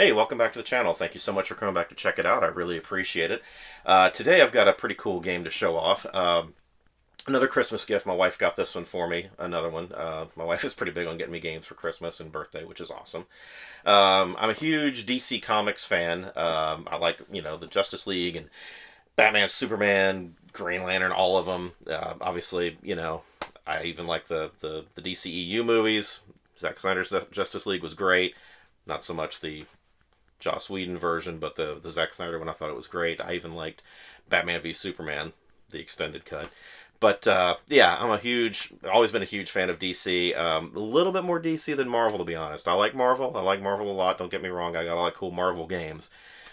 Hey, welcome back to the channel. Thank you so much for coming back to check it out. I really appreciate it. Today I've got a pretty cool game to show off. Another Christmas gift. My wife got this one for me. Another one. My wife is pretty big on getting me games for Christmas and birthday, which is awesome. I'm a huge DC Comics fan. I like, the Justice League and Batman, Superman, Green Lantern, all of them. Obviously, I even like the DCEU movies. Zack Snyder's Justice League was great. Not so much the Joss Whedon version, but the Zack Snyder one, I thought it was great. I even liked Batman v Superman, the extended cut. But yeah, always been a huge fan of DC. A little bit more DC than Marvel, to be honest. I like Marvel. I like Marvel a lot. Don't get me wrong. I got a lot of cool Marvel games.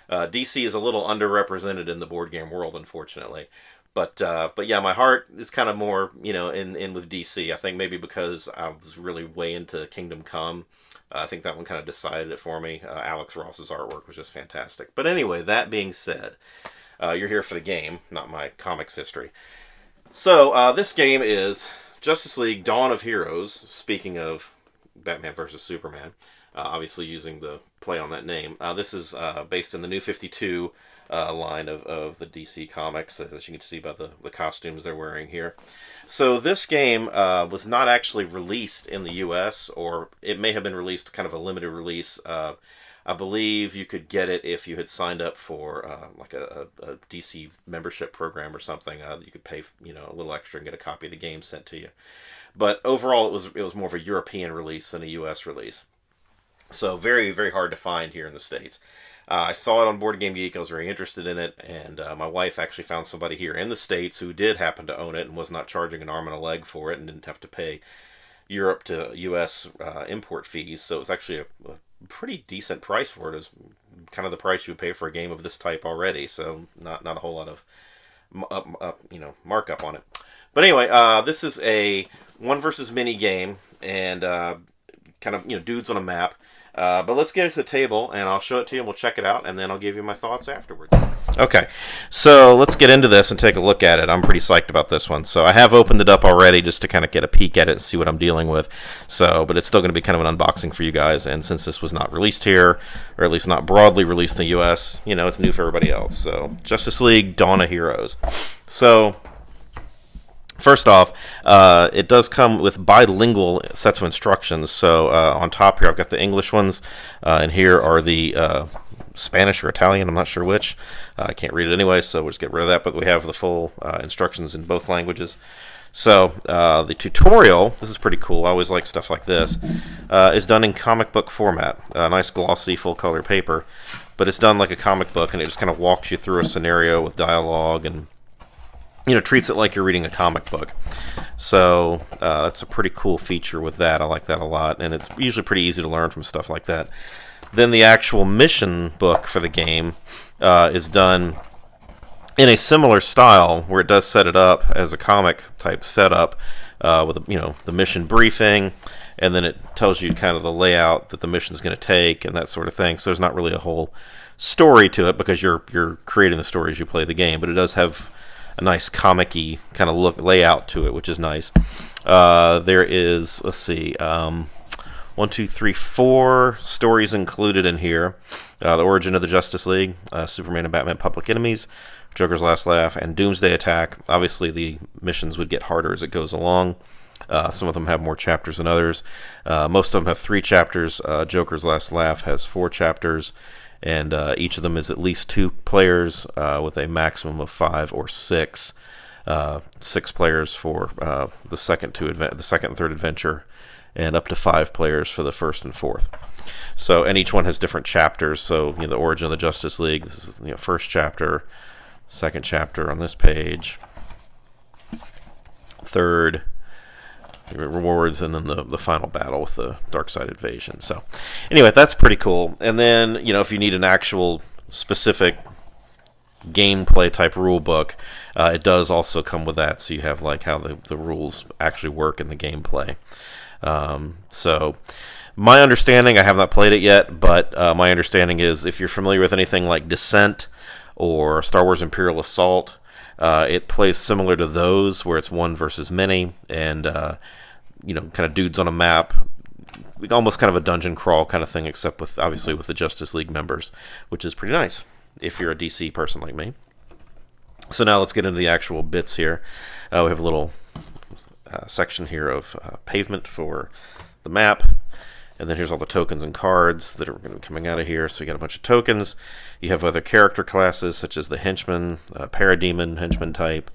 DC is a little underrepresented in the board game world, unfortunately. But yeah, my heart is kind of more, in with DC. I think maybe because I was really way into Kingdom Come. I think that one kind of decided it for me. Alex Ross's artwork was just fantastic. But anyway, that being said, you're here for the game, not my comics history. So this game is Justice League Dawn of Heroes, speaking of Batman vs. Superman, obviously using the play on that name. This is based in the New 52 line of the DC Comics, as you can see by the costumes they're wearing here. So this game was not actually released in the U.S., or it may have been released kind of a limited release. I believe you could get it if you had signed up for like a DC membership program or something. You could pay a little extra and get a copy of the game sent to you. But overall, it was more of a European release than a U.S. release. So very, very hard to find here in the States. I saw it on Board Game Geek. I was very interested in it, and my wife actually found somebody here in the States who did happen to own it and was not charging an arm and a leg for it and didn't have to pay Europe to U.S. Import fees. So it was actually a pretty decent price for it. It was kind of the price you would pay for a game of this type already. So not a whole lot of markup on it. But anyway, this is a one versus many game, and kind of dudes on a map. But let's get it to the table, and I'll show it to you, and we'll check it out, and then I'll give you my thoughts afterwards. Okay, so let's get into this and take a look at it. I'm pretty psyched about this one. So I have opened it up already just to kind of get a peek at it and see what I'm dealing with. But it's still going to be kind of an unboxing for you guys, and since this was not released here, or at least not broadly released in the U.S., it's new for everybody else. So Justice League Dawn of Heroes. So first off, it does come with bilingual sets of instructions. So on top here, I've got the English ones, and here are the Spanish or Italian. I'm not sure which. I can't read it anyway, so we'll just get rid of that. But we have the full instructions in both languages. So the tutorial, this is pretty cool. I always like stuff like this, is done in comic book format. Nice glossy full-color paper. But it's done like a comic book, and it just kind of walks you through a scenario with dialogue and treats it like you're reading a comic book. So that's a pretty cool feature with that. I like that a lot, and it's usually pretty easy to learn from stuff like that. Then the actual mission book for the game is done in a similar style, where it does set it up as a comic type setup with the mission briefing, and then it tells you kind of the layout that the mission's going to take and that sort of thing. So there's not really a whole story to it because you're creating the story as you play the game, but it does have a nice comic-y kind of layout to it, which is nice. There is, let's see, 1, 2, 3, 4 stories included in here. The Origin of the Justice League, Superman and Batman Public Enemies, Joker's Last Laugh, and Doomsday Attack. Obviously, the missions would get harder as it goes along. Some of them have more chapters than others. Most of them have 3 chapters. Joker's Last Laugh has 4 chapters. And each of them is at least 2 players with a maximum of 5 or 6. 6 players for the second and third adventure, and up to 5 players for the first and fourth. So, and each one has different chapters. So, the Origin of the Justice League. This is first chapter, second chapter on this page, third rewards, and then the final battle with the Darkseid invasion. So anyway, that's pretty cool. And then if you need an actual specific gameplay type rule book, it does also come with that, so you have like how the rules actually work in the gameplay. So my understanding, I have not played it yet, but my understanding is if you're familiar with anything like Descent or Star Wars Imperial Assault, it plays similar to those, where it's one versus many, and kind of dudes on a map almost kind of a dungeon crawl kind of thing, except with obviously with the Justice League members, which is pretty nice if you're a DC person like me. So now let's get into the actual bits here. We have a little section here of pavement for the map. And then here's all the tokens and cards that are going to be coming out of here. So you got a bunch of tokens. You have other character classes, such as the henchman, parademon, henchman type.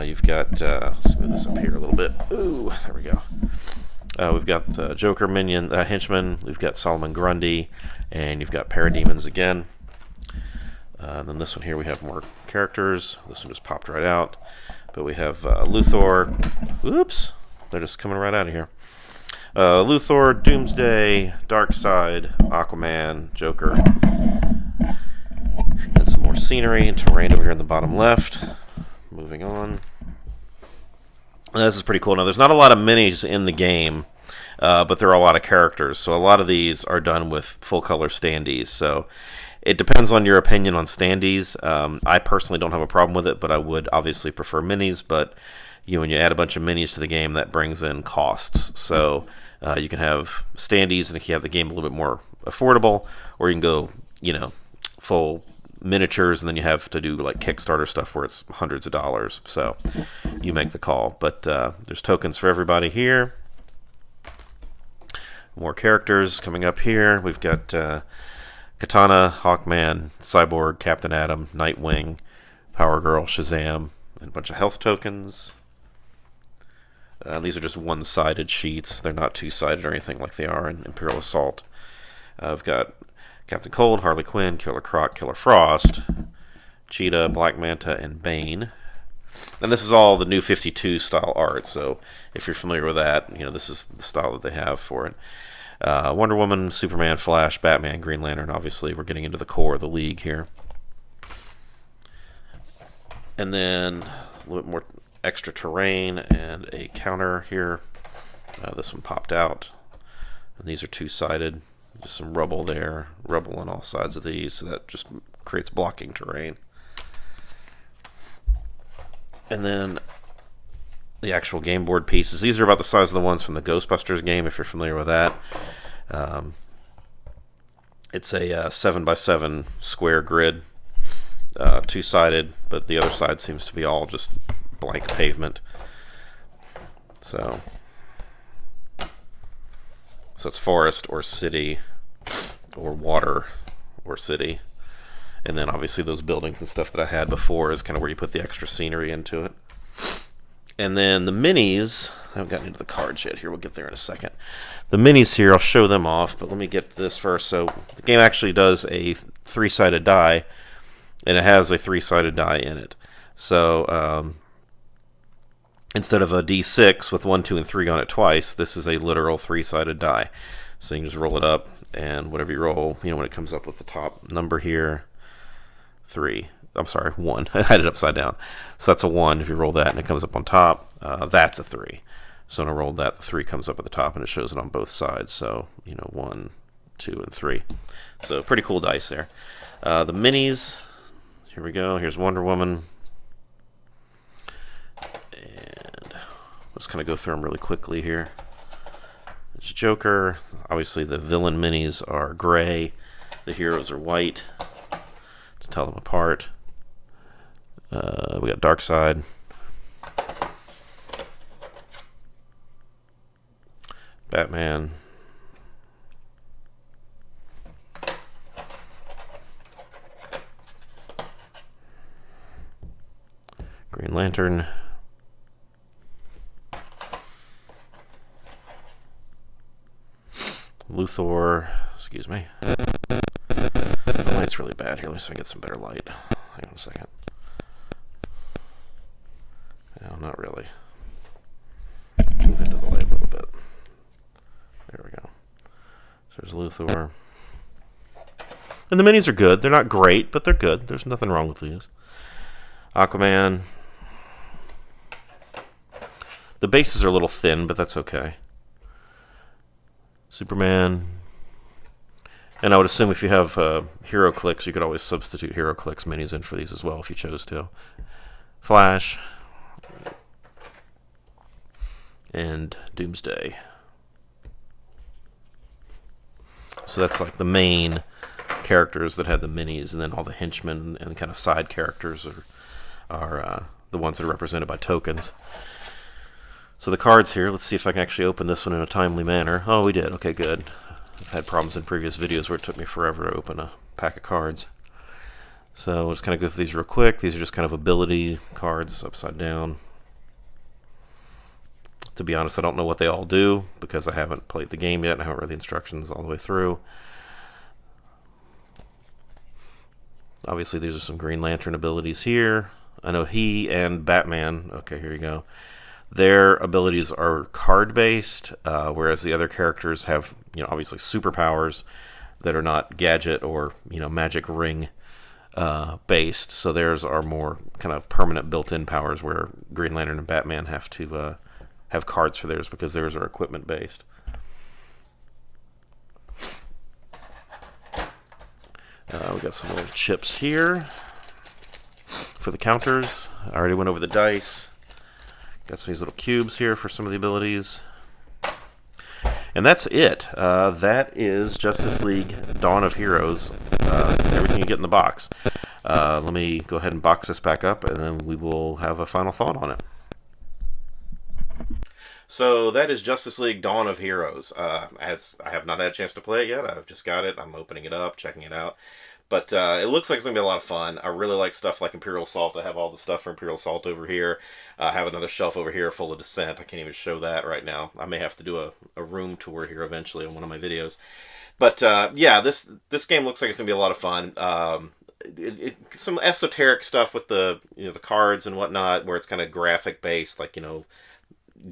You've got, let's move this up here a little bit. Ooh, there we go. We've got the Joker minion, henchman. We've got Solomon Grundy. And you've got parademons again. Then this one here, we have more characters. This one just popped right out. But we have Luthor. Oops, they're just coming right out of here. Luthor, Doomsday, Darkseid, Aquaman, Joker. And some more scenery and terrain over here in the bottom left. Moving on. This is pretty cool. Now, there's not a lot of minis in the game, but there are a lot of characters. So a lot of these are done with full-color standees. So it depends on your opinion on standees. I personally don't have a problem with it, but I would obviously prefer minis. But when you add a bunch of minis to the game, that brings in costs. So you can have standees, and if you have the game a little bit more affordable, or you can go, full miniatures, and then you have to do like Kickstarter stuff where it's hundreds of dollars. So you make the call. But there's tokens for everybody here. More characters coming up here. We've got Katana, Hawkman, Cyborg, Captain Atom, Nightwing, Power Girl, Shazam, and a bunch of health tokens. These are just one-sided sheets. They're not two-sided or anything like they are in Imperial Assault. I've got Captain Cold, Harley Quinn, Killer Croc, Killer Frost, Cheetah, Black Manta, and Bane. And this is all the New 52 style art, so if you're familiar with that, this is the style that they have for it. Wonder Woman, Superman, Flash, Batman, Green Lantern. Obviously, we're getting into the core of the League here. And then a little bit more extra terrain and a counter here. This one popped out. And these are two-sided. Just some rubble there. Rubble on all sides of these. So that just creates blocking terrain. And then the actual game board pieces. These are about the size of the ones from the Ghostbusters game, if you're familiar with that. It's a 7x7 square grid. Two-sided, but the other side seems to be all just blank pavement. So it's forest or city or water or city. And then obviously those buildings and stuff that I had before is kind of where you put the extra scenery into it. And then the minis, I haven't gotten into the cards yet here, we'll get there in a second. The minis here, I'll show them off, but let me get this first. So the game actually does a three-sided die, and it has a three-sided die in it. So instead of a D6 with 1, 2, and 3 on it twice, this is a literal three-sided die. So you can just roll it up, and whatever you roll, when it comes up with the top number here, 3. I'm sorry, 1. I had it upside down. So that's a 1. If you roll that and it comes up on top, that's a 3. So when I roll that, the 3 comes up at the top, and it shows it on both sides. So, 1, 2, and 3. So pretty cool dice there. The minis, here we go. Here's Wonder Woman. And let's kind of go through them really quickly here. There's Joker. Obviously, the villain minis are gray. The heroes are white to tell them apart. We got Darkseid. Batman. Green Lantern. Luthor. Excuse me. The light's really bad here. Let me see if I get some better light. Hang on a second. No, not really. Move into the light a little bit. There we go. So there's Luthor. And the minis are good. They're not great, but they're good. There's nothing wrong with these. Aquaman. The bases are a little thin, but that's okay. Superman. And I would assume if you have HeroClix, you could always substitute HeroClix minis in for these as well if you chose to. Flash. And Doomsday. So that's like the main characters that had the minis, and then all the henchmen and kind of side characters are the ones that are represented by tokens. So the cards here, let's see if I can actually open this one in a timely manner. Oh, we did. Okay, good. I've had problems in previous videos where it took me forever to open a pack of cards. So we'll just kind of go through these real quick. These are just kind of ability cards upside down. To be honest, I don't know what they all do because I haven't played the game yet and I haven't read the instructions all the way through. Obviously, these are some Green Lantern abilities here. I know he and Batman, okay, here you go. Their abilities are card-based, whereas the other characters have, obviously superpowers that are not gadget or, magic ring based. So theirs are more kind of permanent built-in powers, where Green Lantern and Batman have to have cards for theirs because theirs are equipment based. We got some little chips here for the counters. I already went over the dice. Got some of these little cubes here for some of the abilities. And that's it. That is Justice League Dawn of Heroes. Everything you get in the box. Let me go ahead and box this back up, and then we will have a final thought on it. So that is Justice League Dawn of Heroes. As I have not had a chance to play it yet, I've just got it. I'm opening it up, checking it out. But it looks like it's going to be a lot of fun. I really like stuff like Imperial Assault. I have all the stuff for Imperial Assault over here. I have another shelf over here full of Descent. I can't even show that right now. I may have to do a room tour here eventually on one of my videos. But yeah, this game looks like it's going to be a lot of fun. Some esoteric stuff with the the cards and whatnot, where it's kind of graphic based, like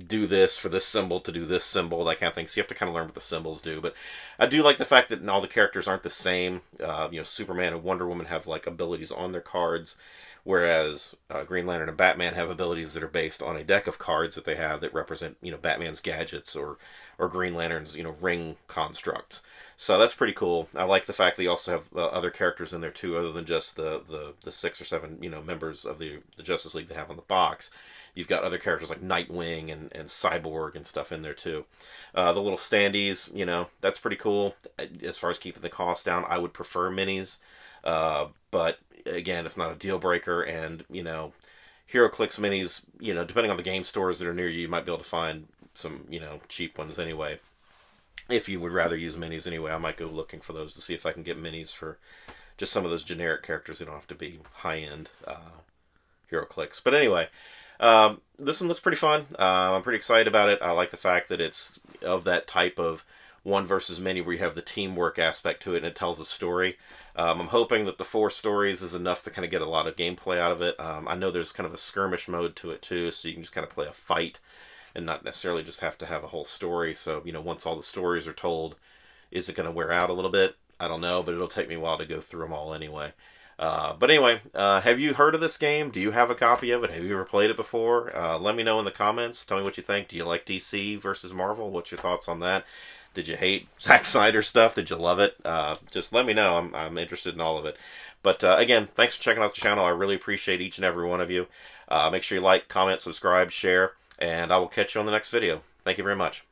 do this for this symbol to do this symbol, that kind of thing. So you have to kind of learn what the symbols do. But I do like the fact that all the characters aren't the same. Superman and Wonder Woman have like abilities on their cards, whereas Green Lantern and Batman have abilities that are based on a deck of cards that they have that represent Batman's gadgets or Green Lantern's ring constructs. So that's pretty cool. I like the fact that you also have other characters in there too, other than just the 6 or 7 members of the Justice League they have on the box. You've got other characters like Nightwing and Cyborg and stuff in there too. The little standees, that's pretty cool. As far as keeping the cost down, I would prefer minis. But again, it's not a deal breaker. And, HeroClix minis, depending on the game stores that are near you, you might be able to find some, cheap ones anyway. If you would rather use minis anyway, I might go looking for those to see if I can get minis for just some of those generic characters. They don't have to be high-end HeroClix. But anyway, this one looks pretty fun. I'm pretty excited about it. I like the fact that it's of that type of one versus many where you have the teamwork aspect to it and it tells a story. I'm hoping that the 4 stories is enough to kind of get a lot of gameplay out of it. I know there's kind of a skirmish mode to it too, so you can just kind of play a fight and not necessarily just have to have a whole story. So, once all the stories are told, is it going to wear out a little bit? I don't know, but it'll take me a while to go through them all anyway. But anyway, have you heard of this game? Do you have a copy of it? Have you ever played it before? Let me know in the comments. Tell me what you think. Do you like DC versus Marvel? What's your thoughts on that? Did you hate Zack Snyder stuff? Did you love it? Just let me know. I'm interested in all of it. But again, thanks for checking out the channel. I really appreciate each and every one of you. Make sure you like, comment, subscribe, share, and I will catch you on the next video. Thank you very much.